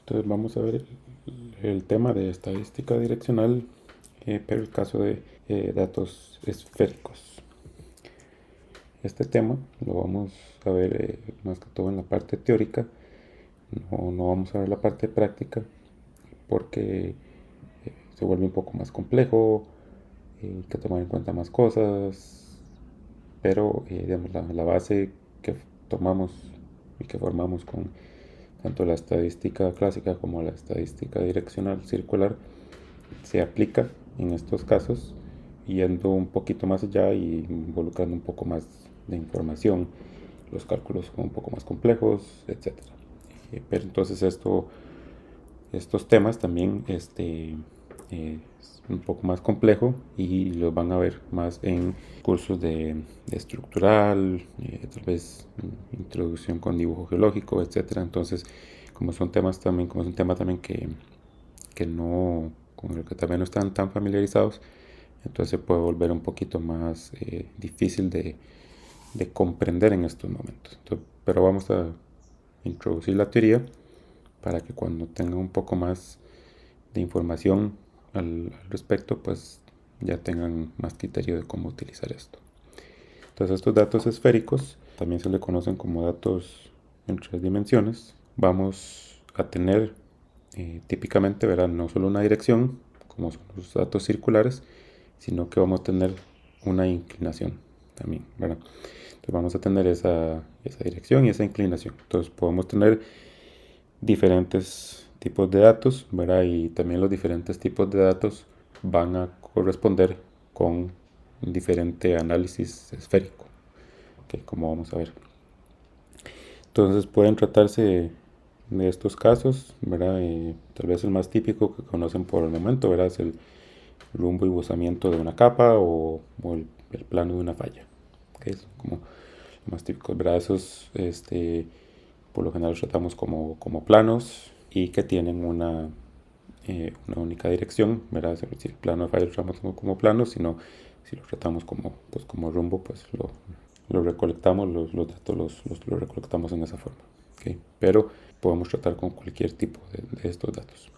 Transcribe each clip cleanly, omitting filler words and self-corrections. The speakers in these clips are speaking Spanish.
Entonces vamos a ver el tema de estadística direccional, pero el caso de datos esféricos. Este tema lo vamos a ver más que todo en la parte teórica, no vamos a ver la parte práctica porque se vuelve un poco más complejo, hay que tomar en cuenta más cosas, pero digamos, la base que tomamos y que formamos con tanto la estadística clásica como la estadística direccional circular se aplica en estos casos, yendo un poquito más allá y involucrando un poco más de información. Los cálculos son un poco más complejos, etcétera. Pero entonces estos temas también es un poco más complejo y los van a ver más en cursos de estructural, tal vez introducción con dibujo geológico, etcétera. Entonces, como son temas también, como es un tema también que no, con el que también no están tan familiarizados, entonces se puede volver un poquito más difícil de comprender en estos momentos. Entonces, pero vamos a introducir la teoría para que cuando tengan un poco más de información al respecto, pues ya tengan más criterio de cómo utilizar esto. Entonces estos datos esféricos también se le conocen como datos en tres dimensiones. Vamos a tener típicamente, verán, no solo una dirección, como son los datos circulares, sino que vamos a tener una inclinación también, ¿verdad? Entonces vamos a tener esa dirección y esa inclinación. Entonces podemos tener diferentes tipos de datos, ¿verdad? Y también los diferentes tipos de datos van a corresponder con un diferente análisis esférico, que como vamos a ver. Entonces pueden tratarse de estos casos, ¿verdad? Tal vez el más típico que conocen por el momento, ¿verdad? Es el rumbo y bozamiento de una capa o el plano de una falla, que es como lo más típico, ¿verdad? Esos, por lo general los tratamos como planos y que tienen una única dirección, ¿verdad? Si el plano de falla lo tratamos como plano, sino si lo tratamos como rumbo, pues lo recolectamos, los datos los recolectamos en esa forma. ¿Okay? Pero podemos tratar con cualquier tipo de estos datos.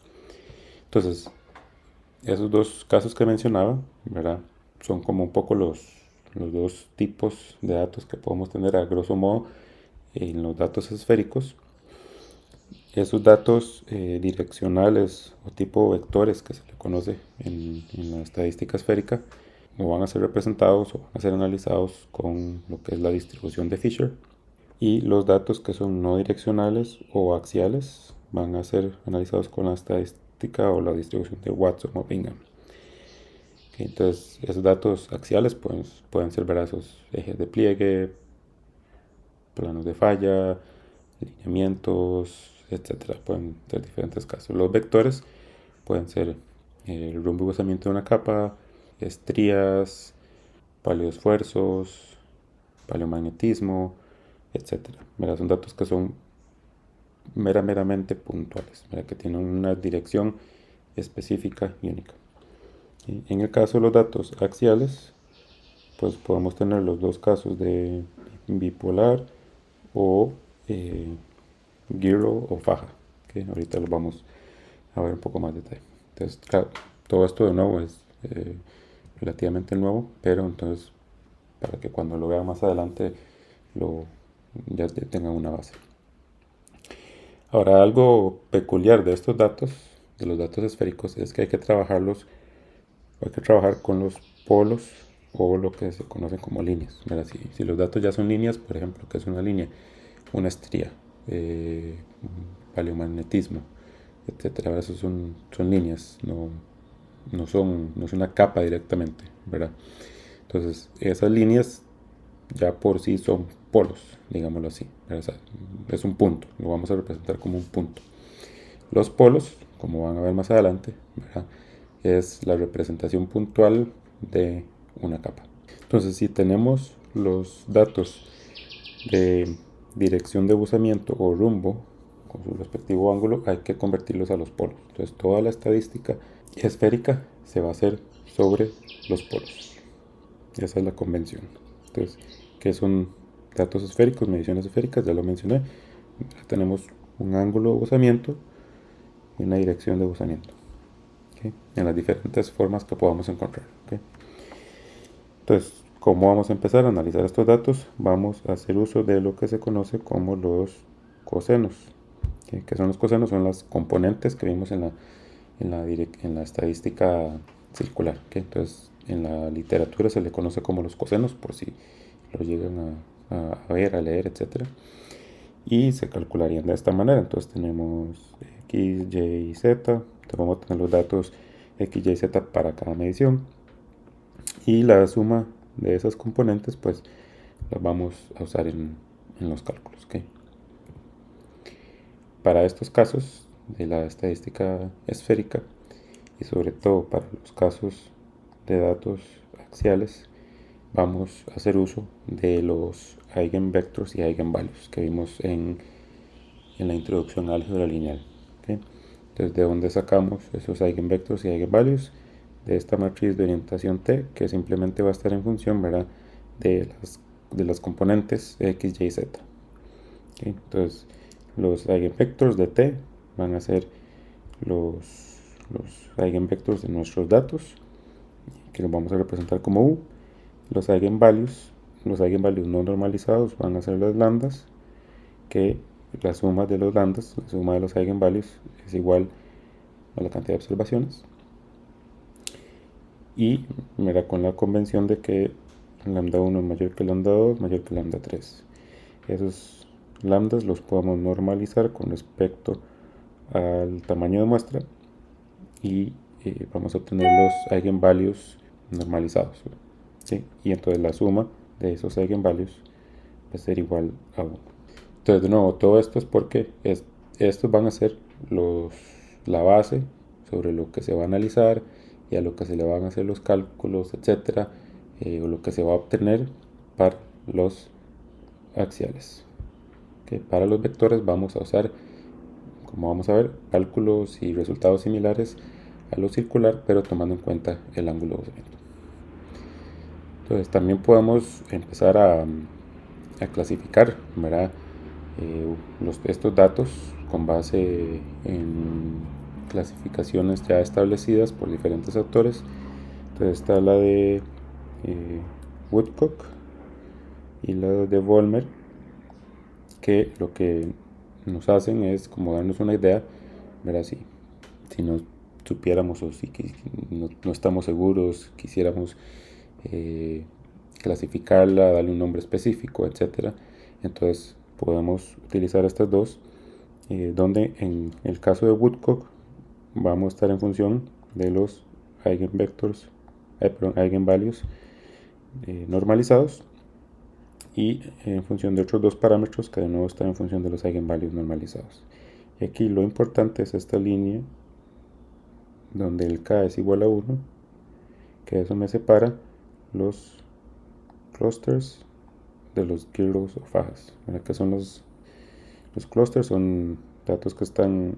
Entonces, esos dos casos que mencionaba, ¿verdad? Son como un poco los dos tipos de datos que podemos tener a grosso modo en los datos esféricos. Esos datos direccionales o tipo vectores que se le conoce en la estadística esférica o van a ser representados o van a ser analizados con lo que es la distribución de Fisher, y los datos que son no direccionales o axiales van a ser analizados con la estadística o la distribución de Watson o Bingham. Okay, entonces esos datos axiales pueden ser esos ejes de pliegue, planos de falla, lineamientos, etcétera. Pueden ser diferentes casos. Los vectores pueden ser el rumbo y gozamiento de una capa, estrías, paleoesfuerzos, paleomagnetismo, etcétera. Son datos que son meramente puntuales, que tienen una dirección específica y única. Y en el caso de los datos axiales, pues podemos tener los dos casos de bipolar o gyro o faja, que ahorita lo vamos a ver un poco más de detalle. Entonces, claro, todo esto de nuevo es relativamente nuevo, pero entonces para que cuando lo vean más adelante ya tengan una base. Ahora, algo peculiar de estos datos, de los datos esféricos, es que hay que trabajar con los polos o lo que se conoce como líneas. Mira, si los datos ya son líneas, por ejemplo, que es una línea, una estría, paleomagnetismo, etcétera, esos son líneas, no es una capa directamente, ¿verdad? Entonces, esas líneas ya por sí son polos, digámoslo así. O sea, es un punto, lo vamos a representar como un punto. Los polos, como van a ver más adelante, ¿verdad? Es la representación puntual de una capa. Entonces, si tenemos los datos de dirección de buzamiento o rumbo con su respectivo ángulo, hay que convertirlos a los polos. Entonces, toda la estadística esférica se va a hacer sobre los polos. Esa es la convención. Entonces, ¿qué son datos esféricos, mediciones esféricas? Ya lo mencioné. Tenemos un ángulo de buzamiento y una dirección de usamiento, ¿okay? En las diferentes formas que podamos encontrar, ¿okay? Entonces, ¿cómo vamos a empezar a analizar estos datos? Vamos a hacer uso de lo que se conoce como los cosenos. ¿Qué son los cosenos? Son las componentes que vimos en la estadística circular, ¿okay? Entonces, en la literatura se le conoce como los cosenos, por si lo llegan a ver, a leer, etc. Y se calcularían de esta manera. Entonces tenemos X, Y y Z. Entonces vamos a tener los datos X, Y, Z para cada medición. Y la suma de esas componentes, pues, las vamos a usar en los cálculos, ¿okay? Para estos casos de la estadística esférica y sobre todo para los casos de datos axiales, vamos a hacer uso de los eigenvectors y eigenvalues que vimos en la introducción a álgebra lineal, ¿okay? Entonces, ¿de dónde sacamos esos eigenvectors y eigenvalues? De esta matriz de orientación T, que simplemente va a estar en función, ¿verdad?, de las componentes X, Y, Z. ¿Okay? Entonces, los eigenvectors de T van a ser los eigenvectors de nuestros datos, que los vamos a representar como U. Los eigenvalues no normalizados van a ser las lambdas, que la suma de los lambdas, la suma de los eigenvalues, es igual a la cantidad de observaciones. Y mira, con la convención de que lambda 1 es mayor que lambda 2, mayor que lambda 3. Esos lambdas los podemos normalizar con respecto al tamaño de muestra y vamos a obtener los eigenvalues normalizados, ¿sí? Y entonces la suma de esos eigenvalues va a ser igual a 1. Entonces, de nuevo, todo esto es porque estos van a ser la base sobre lo que se va a analizar y a lo que se le van a hacer los cálculos, etcétera, o lo que se va a obtener para los axiales. ¿Okay? Para los vectores vamos a usar, como vamos a ver, cálculos y resultados similares a lo circular, pero tomando en cuenta el ángulo de usamiento. Entonces, también podemos empezar a clasificar, ¿verdad?, estos datos con base en clasificaciones ya establecidas por diferentes autores. Entonces está la de Woodcock y la de Vollmer, que lo que nos hacen es como darnos una idea, ¿verdad? Si no supiéramos o si no estamos seguros, quisiéramos clasificarla, darle un nombre específico, etcétera. Entonces podemos utilizar estas dos, donde en el caso de Woodcock vamos a estar en función de los eigenvectors, eigenvalues normalizados, y en función de otros dos parámetros que de nuevo están en función de los eigenvalues normalizados. Y aquí lo importante es esta línea donde el K es igual a 1, que eso me separa los clusters de los giros o fajas. Que son los clusters? Son datos que están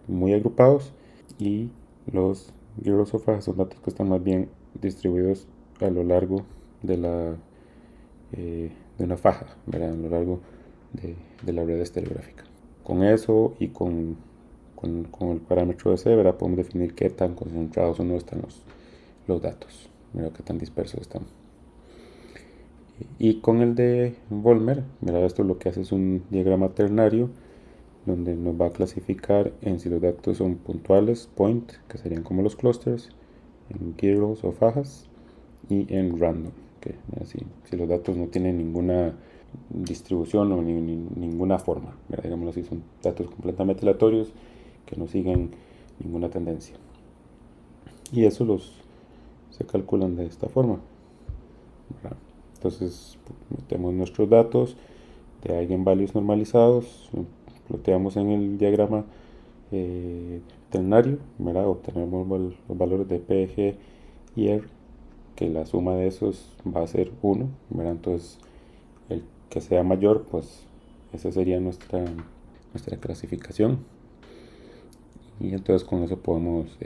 muy agrupados, y los giros o fajas son datos que están más bien distribuidos a lo largo de una faja, ¿verdad?, a lo largo de la red estereográfica. Con eso y con el parámetro de C, ¿verdad?, podemos definir qué tan concentrados o no están los datos, ¿verdad?, qué tan dispersos están. Y con el de Vollmer, ¿verdad?, esto lo que hace es un diagrama ternario donde nos va a clasificar en si los datos son puntuales, point, que serían como los clusters, en giros o fajas, y en random, que si los datos no tienen ninguna distribución o ninguna forma, ¿verdad?, digámoslo así, son datos completamente aleatorios que no siguen ninguna tendencia. Y eso se calculan de esta forma, ¿verdad? Entonces metemos nuestros datos de eigenvalues normalizados, ploteamos en el diagrama ternario, ¿verdad?, obtenemos los valores de P, G y R, que la suma de esos va a ser 1, ¿verdad? Entonces el que sea mayor, pues esa sería nuestra clasificación, y entonces con eso podemos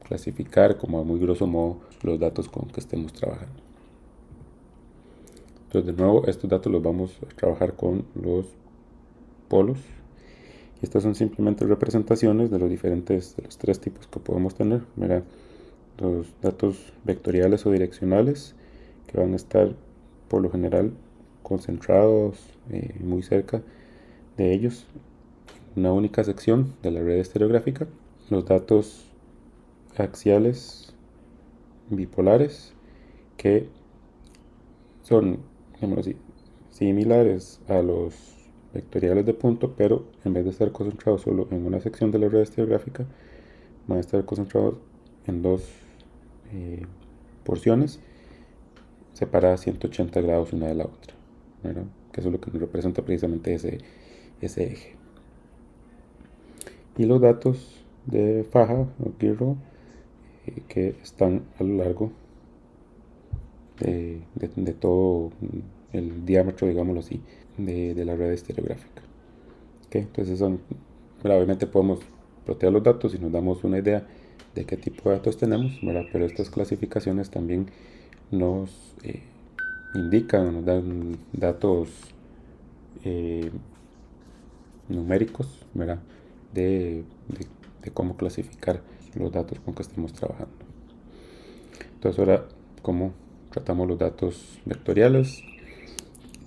clasificar como a muy grosso modo los datos con que estemos trabajando. Entonces, de nuevo, estos datos los vamos a trabajar con los polos, Estas son simplemente representaciones de los tres tipos que podemos tener. Mira, los datos vectoriales o direccionales, que van a estar por lo general concentrados muy cerca de ellos, una única sección de la red estereográfica. Los datos axiales bipolares, que son, así, similares a los vectoriales de punto, pero en vez de estar concentrados solo en una sección de la red estereográfica, van a estar concentrados en dos porciones separadas 180 grados una de la otra, ¿verdad? Que eso es lo que nos representa precisamente ese eje. Y los datos de faja o Giro que están a lo largo de todo el diámetro, digámoslo así, de la red estereográfica. ¿Okay? Entonces obviamente podemos plotear los datos y nos damos una idea de qué tipo de datos tenemos, ¿verdad? Pero estas clasificaciones también nos indican, nos dan datos numéricos, ¿verdad? De cómo clasificar los datos con que estemos trabajando. Entonces ahora, ¿cómo tratamos los datos vectoriales?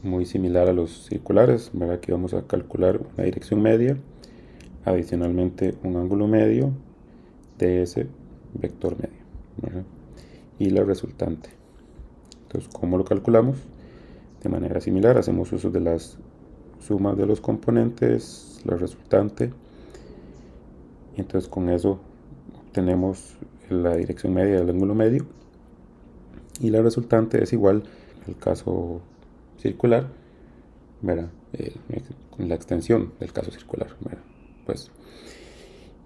Muy similar a los circulares, ¿verdad? Aquí vamos a calcular una dirección media, adicionalmente un ángulo medio de ese vector medio, ¿verdad? Y la resultante. Entonces, ¿cómo lo calculamos? De manera similar, hacemos uso de las sumas de los componentes, la resultante, y entonces con eso obtenemos la dirección media del ángulo medio, y la resultante es igual al caso circular, ¿verdad? La extensión del caso circular, ¿verdad? Pues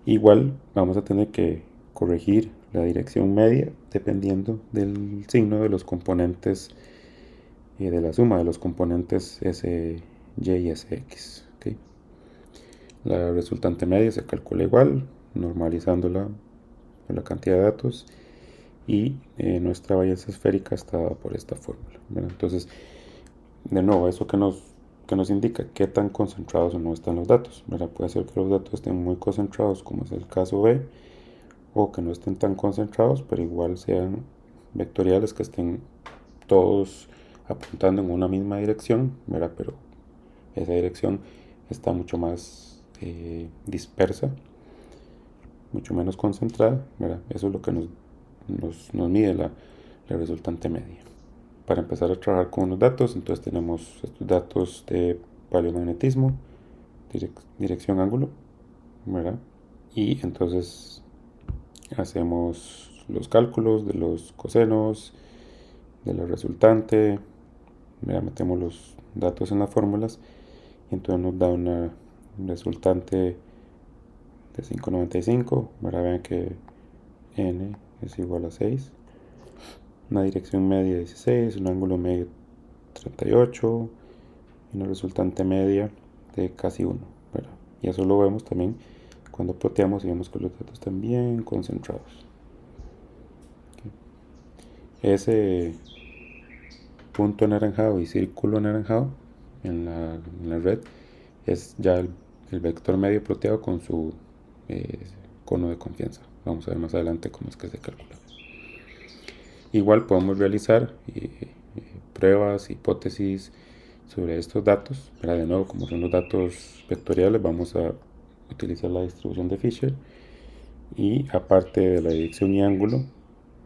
igual vamos a tener que corregir la dirección media dependiendo del signo de los componentes y de la suma de los componentes S, Y y SX. ¿Okay? La resultante media se calcula igual, normalizándola por la cantidad de datos, y nuestra varianza esférica está dada por esta fórmula, ¿verdad? Entonces, de nuevo, eso que nos indica qué tan concentrados o no están los datos, ¿verdad? Puede ser que los datos estén muy concentrados, como es el caso B, o que no estén tan concentrados, pero igual sean vectoriales, que estén todos apuntando en una misma dirección, ¿verdad? Pero esa dirección está mucho más dispersa, mucho menos concentrada, ¿verdad? Eso es lo que nos mide la resultante media. Para empezar a trabajar con los datos, entonces tenemos estos datos de paleomagnetismo, dirección ángulo, ¿verdad? Y entonces hacemos los cálculos de los cosenos, de la resultante, ¿verdad? Metemos los datos en las fórmulas y entonces nos da una resultante de 5,95, ¿verdad? Vean que n es igual a 6, una dirección media 16, un ángulo medio 38 y una resultante media de casi 1, ¿verdad? Y eso lo vemos también cuando ploteamos y vemos que los datos están bien concentrados. Okay. Ese punto anaranjado y círculo anaranjado en la red es ya el vector medio ploteado con su cono de confianza. Vamos a ver más adelante cómo es que se calcula. Igual podemos realizar pruebas, hipótesis sobre estos datos, pero de nuevo, como son los datos vectoriales, vamos a utilizar la distribución de Fisher, y aparte de la dirección y ángulo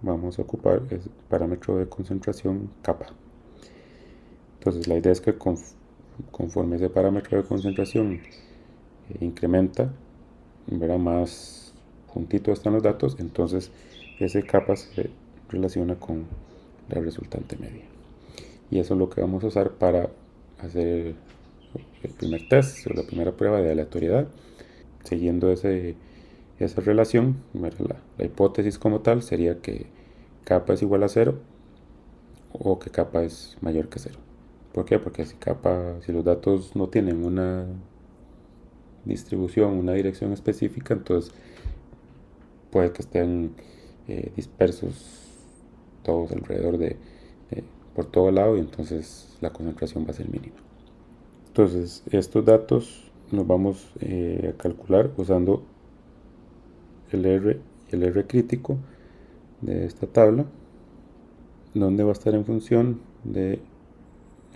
vamos a ocupar el parámetro de concentración kappa. Entonces la idea es que conforme ese parámetro de concentración incrementa, verá más juntitos están los datos, entonces ese kappa se relaciona con la resultante media. Y eso es lo que vamos a usar para hacer el primer test o la primera prueba de aleatoriedad. Siguiendo esa relación, la hipótesis como tal sería que kappa es igual a 0 o que kappa es mayor que 0. ¿Por qué? Porque si los datos no tienen una distribución, una dirección específica, entonces puede que estén dispersos todos alrededor por todo lado, y entonces la concentración va a ser mínima. Entonces estos datos nos vamos a calcular usando el R y el R crítico de esta tabla, donde va a estar en función de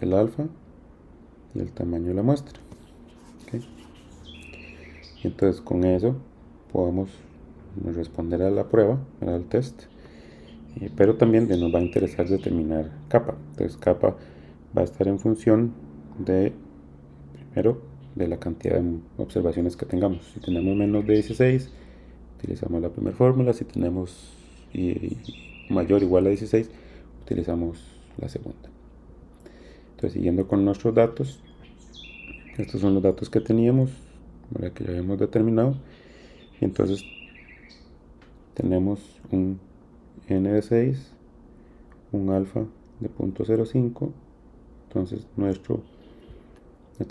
el alfa y el tamaño de la muestra. ¿Okay? Y entonces con eso podemos responder a la prueba, al test, pero también nos va a interesar determinar kappa. Entonces kappa va a estar en función de, primero, de la cantidad de observaciones que tengamos. Si tenemos menos de 16, utilizamos la primera fórmula. Si tenemos mayor o igual a 16, utilizamos la segunda. Entonces, siguiendo con nuestros datos, estos son los datos que teníamos, que ya habíamos determinado. Y entonces tenemos un n de 6, un alfa de 0.05. Entonces nuestra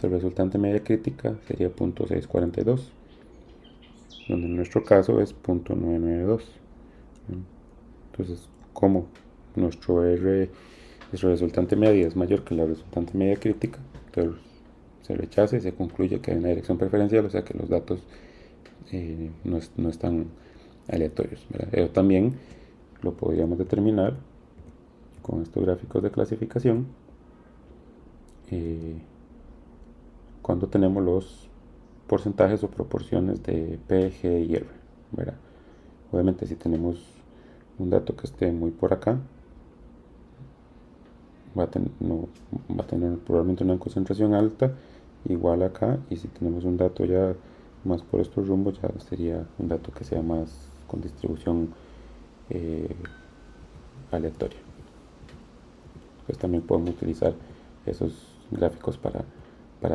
resultante media crítica sería 0.642, donde en nuestro caso es 0.992. Entonces, como nuestra resultante media es mayor que la resultante media crítica, entonces se rechaza y se concluye que hay una dirección preferencial, o sea que los datos no están aleatorios, ¿verdad? Pero también lo podríamos determinar con estos gráficos de clasificación cuando tenemos los porcentajes o proporciones de P, G y R, ¿verdad? Obviamente si tenemos un dato que esté muy por acá, va a tener probablemente una concentración alta, igual acá, y si tenemos un dato ya más por estos rumbos, ya sería un dato que sea más con distribución aleatoria. Pues también podemos utilizar esos gráficos para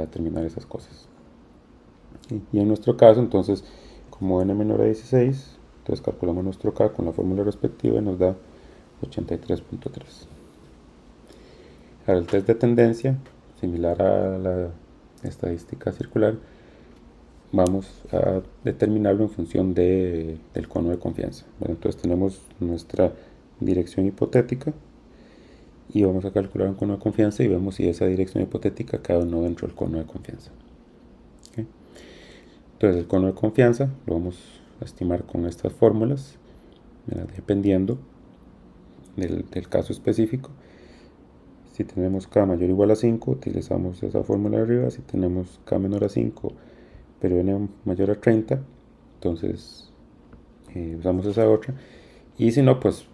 determinar esas cosas. Y en nuestro caso, entonces, como n menor a 16, entonces calculamos nuestro k con la fórmula respectiva y nos da 83.3. Ahora el test de tendencia, similar a la estadística circular, vamos a determinarlo en función del cono de confianza. Bueno, entonces tenemos nuestra dirección hipotética y vamos a calcular un cono de confianza y vemos si esa dirección hipotética cae o no dentro del cono de confianza. ¿Okay? Entonces el cono de confianza lo vamos a estimar con estas fórmulas, dependiendo del caso específico. Si tenemos k mayor o igual a 5, utilizamos esa fórmula de arriba. Si tenemos k menor a 5, pero n mayor a 30, entonces usamos esa otra. Y si no, pues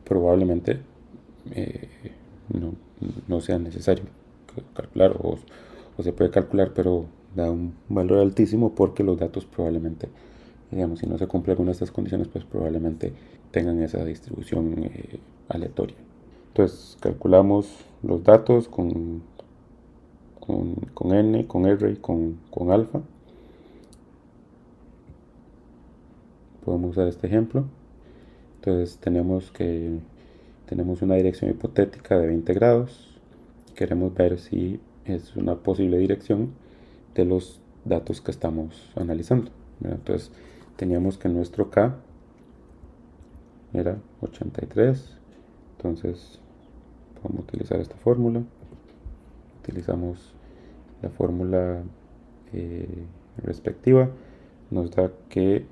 probablemente no sea necesario calcular, o se puede calcular, pero da un valor altísimo porque los datos probablemente, digamos, si no se cumple alguna de estas condiciones, pues probablemente tengan esa distribución aleatoria. Entonces calculamos los datos con n, con r y con alfa. Podemos usar este ejemplo. Entonces tenemos una dirección hipotética de 20 grados. Queremos ver si es una posible dirección de los datos que estamos analizando, ¿verdad? Entonces teníamos que nuestro k era 83. Entonces vamos a utilizar esta fórmula. Utilizamos la fórmula respectiva. Nos da que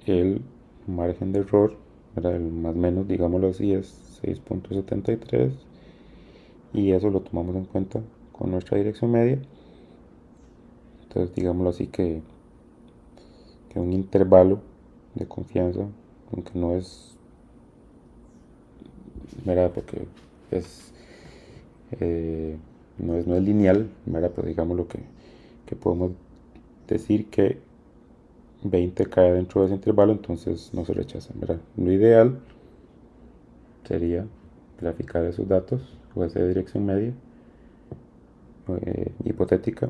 el margen de error, el más menos, digámoslo así, es 6.73, y eso lo tomamos en cuenta con nuestra dirección media. Entonces digámoslo así que un intervalo de confianza, aunque no es, ¿verdad? Porque no es lineal, ¿verdad? Pero digamos lo que podemos decir que 20 cae dentro de ese intervalo, entonces no se rechazan, ¿verdad? Lo ideal sería graficar esos datos o esa dirección media hipotética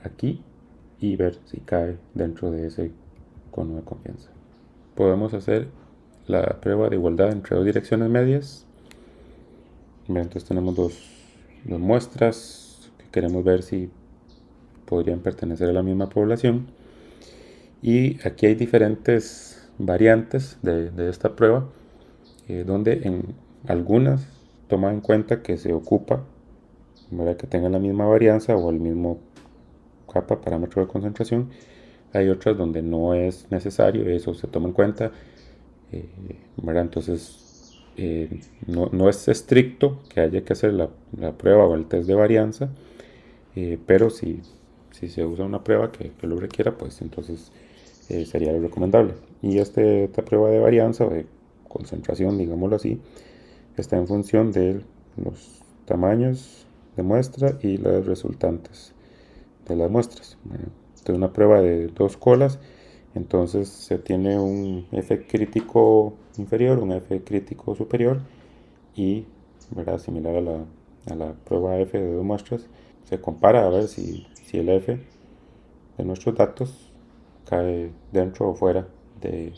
aquí y ver si cae dentro de ese cono de confianza. Podemos hacer la prueba de igualdad entre dos direcciones medias. Entonces tenemos dos muestras que queremos ver si podrían pertenecer a la misma población, y aquí hay diferentes variantes de esta prueba, donde en algunas toman en cuenta que se ocupa, ¿verdad?, que tengan la misma varianza o el mismo capa parámetro de concentración. Hay otras donde no es necesario, eso se toma en cuenta, ¿verdad? Entonces, no es estricto que haya que hacer la prueba o el test de varianza, pero si se usa una prueba que lo requiera, pues entonces sería lo recomendable. Y esta prueba de varianza o de concentración, digámoslo así, está en función de los tamaños de muestra y los resultantes de las muestras. Entonces, una prueba de 2 colas, entonces se tiene un F crítico inferior, un F crítico superior y, ¿verdad?, similar a la prueba F de 2 muestras, se compara a ver si el F de nuestros datos cae dentro o fuera de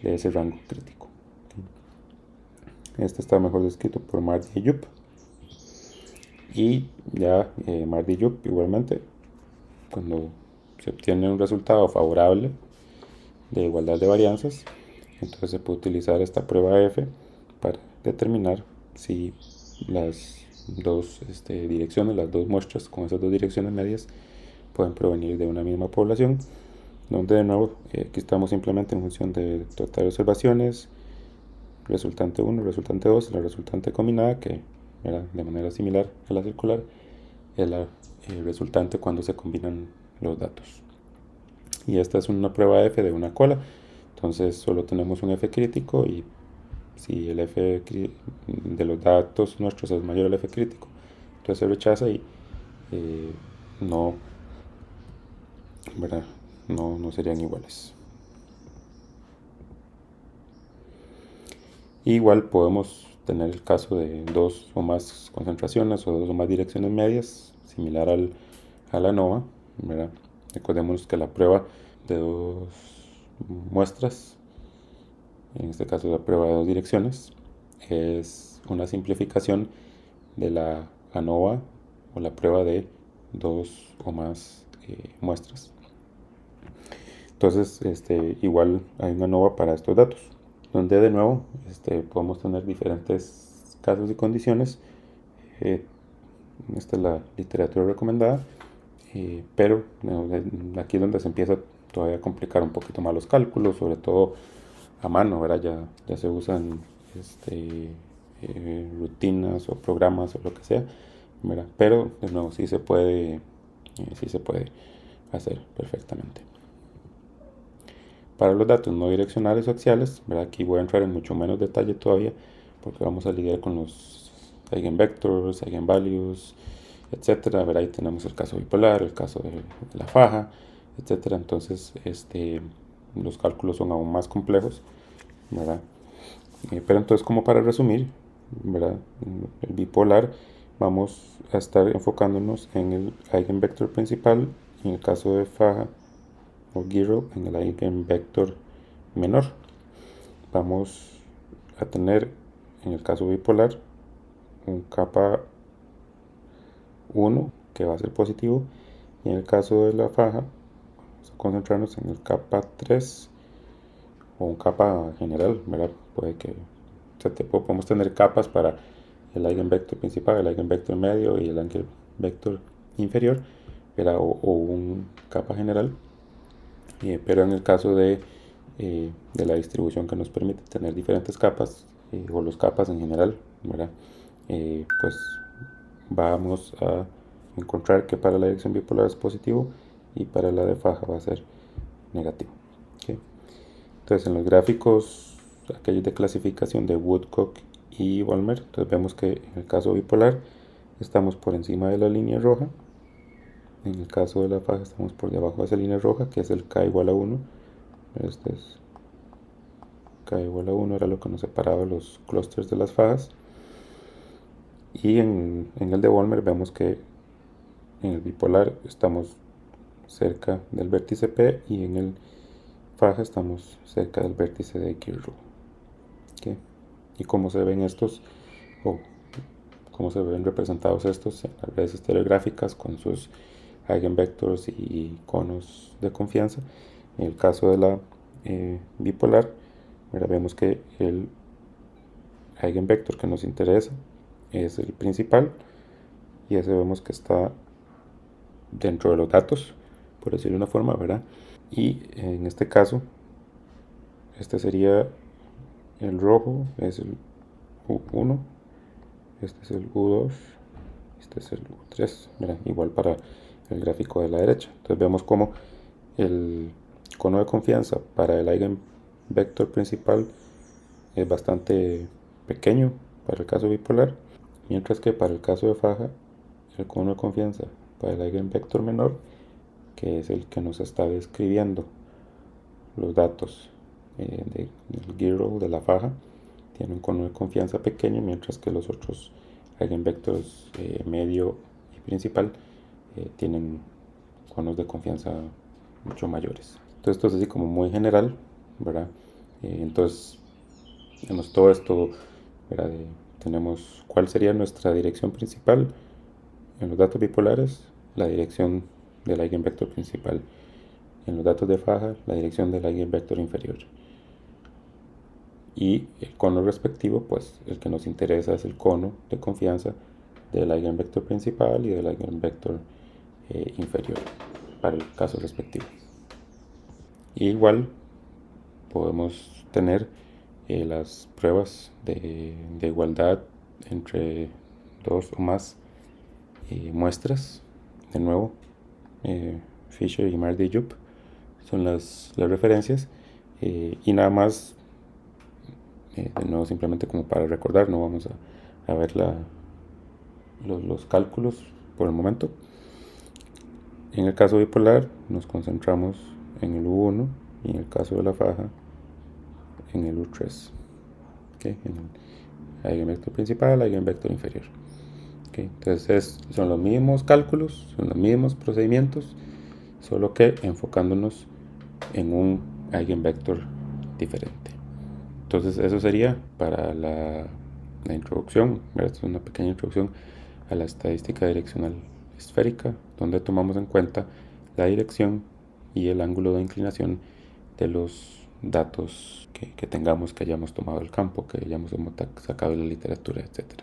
ese rango crítico. Este está mejor descrito por Mardy y Yup. Y ya Mardy y Yup igualmente, cuando se obtiene un resultado favorable de igualdad de varianzas, entonces se puede utilizar esta prueba F para determinar si las dos direcciones, las dos muestras con esas dos direcciones medias pueden provenir de una misma población, donde de nuevo aquí estamos simplemente en función de total de observaciones, resultante 1, resultante 2, la resultante combinada, que era de manera similar a la circular, es la resultante cuando se combinan los datos. Y esta es una prueba F de una cola, entonces solo tenemos un F crítico y si el F de los datos nuestros es mayor al F crítico, entonces se rechaza y no, ¿verdad? No serían iguales. Igual podemos tener el caso de 2 o más concentraciones o 2 o más direcciones medias, similar a la ANOVA, ¿verdad? Recordemos que la prueba de 2 muestras, en este caso la prueba de 2 direcciones, es una simplificación de la ANOVA o la prueba de 2 o más muestras. Entonces, igual hay una ANOVA para estos datos, donde de nuevo podemos tener diferentes casos y condiciones. Esta es la literatura recomendada, pero aquí es donde se empieza todavía a complicar un poquito más los cálculos, sobre todo a mano, ¿verdad? Ya se usan rutinas o programas o lo que sea, ¿verdad? Pero de nuevo sí se puede hacer perfectamente. Para los datos no direccionales o axiales, ¿verdad?, aquí voy a entrar en mucho menos detalle todavía porque vamos a lidiar con los eigenvectors, eigenvalues, etcétera. ¿Verdad? Ahí tenemos el caso bipolar, el caso de la faja, etcétera. Entonces, los cálculos son aún más complejos, ¿verdad? Pero entonces, como para resumir, ¿verdad?, el bipolar, vamos a estar enfocándonos en el eigenvector principal, en el caso de faja o Giro, en el eigenvector menor. Vamos a tener, en el caso bipolar, un kappa 1 que va a ser positivo, y en el caso de la faja vamos a concentrarnos en el kappa 3 o un kappa general, ¿verdad? Puede que podemos tener capas para el eigenvector principal, el eigenvector medio y el eigenvector inferior, ¿verdad? O un kappa general, pero en el caso de la distribución que nos permite tener diferentes capas o los capas en general, ¿verdad? Pues vamos a encontrar que para la dirección bipolar es positivo y para la de faja va a ser negativo. ¿Okay? Entonces, en los gráficos, aquellos de clasificación de Woodcock y Vollmer, entonces vemos que en el caso bipolar estamos por encima de la línea roja, en el caso de la faja estamos por debajo de esa línea roja, que es el K igual a 1. Este es K igual a 1, era lo que nos separaba los clústeres de las fajas. Y en el de Vollmer vemos que en el bipolar estamos cerca del vértice P y en el faja estamos cerca del vértice de Kirchhoff. ¿Okay? Y cómo se ven estos, o cómo se ven representados estos en las redes estereográficas con sus eigenvectors y conos de confianza. En el caso de la bipolar, vemos que el eigenvector que nos interesa es el principal, y ese vemos que está dentro de los datos, por decirlo de una forma, ¿verdad? Y en este caso, este sería el rojo, es el U1, este es el U2, este es el U3, ¿verdad? Igual para el gráfico de la derecha. Entonces vemos como el cono de confianza para el eigenvector principal es bastante pequeño para el caso bipolar, mientras que para el caso de faja, el cono de confianza para el eigenvector menor, que es el que nos está describiendo los datos del giroll de la faja, tiene un cono de confianza pequeño, mientras que los otros eigenvectors medio y principal tienen conos de confianza mucho mayores. Entonces esto es así como muy general, ¿verdad? Entonces, tenemos todo esto, ¿verdad? Tenemos cuál sería nuestra dirección principal en los datos bipolares, la dirección del eigenvector principal. En los datos de faja, la dirección del eigenvector inferior. Y el cono respectivo, pues el que nos interesa es el cono de confianza del eigenvector principal y del eigenvector inferior para el caso respectivo. Y igual podemos tener las pruebas de igualdad entre dos o más muestras. De nuevo, Fisher y Mardy-Yup son las referencias. Y nada más, de nuevo, simplemente como para recordar, no vamos a ver los cálculos por el momento. En el caso bipolar nos concentramos en el U1 y en el caso de la faja en el U3. ¿Okay? En el eigenvector principal, eigenvector inferior. ¿Okay? Entonces son los mismos cálculos, son los mismos procedimientos, solo que enfocándonos en un eigenvector diferente. Entonces eso sería para la introducción. Esta es una pequeña introducción a la estadística direccional esférica, donde tomamos en cuenta la dirección y el ángulo de inclinación de los datos que tengamos, que hayamos tomado del campo, que hayamos sacado de la literatura, etc.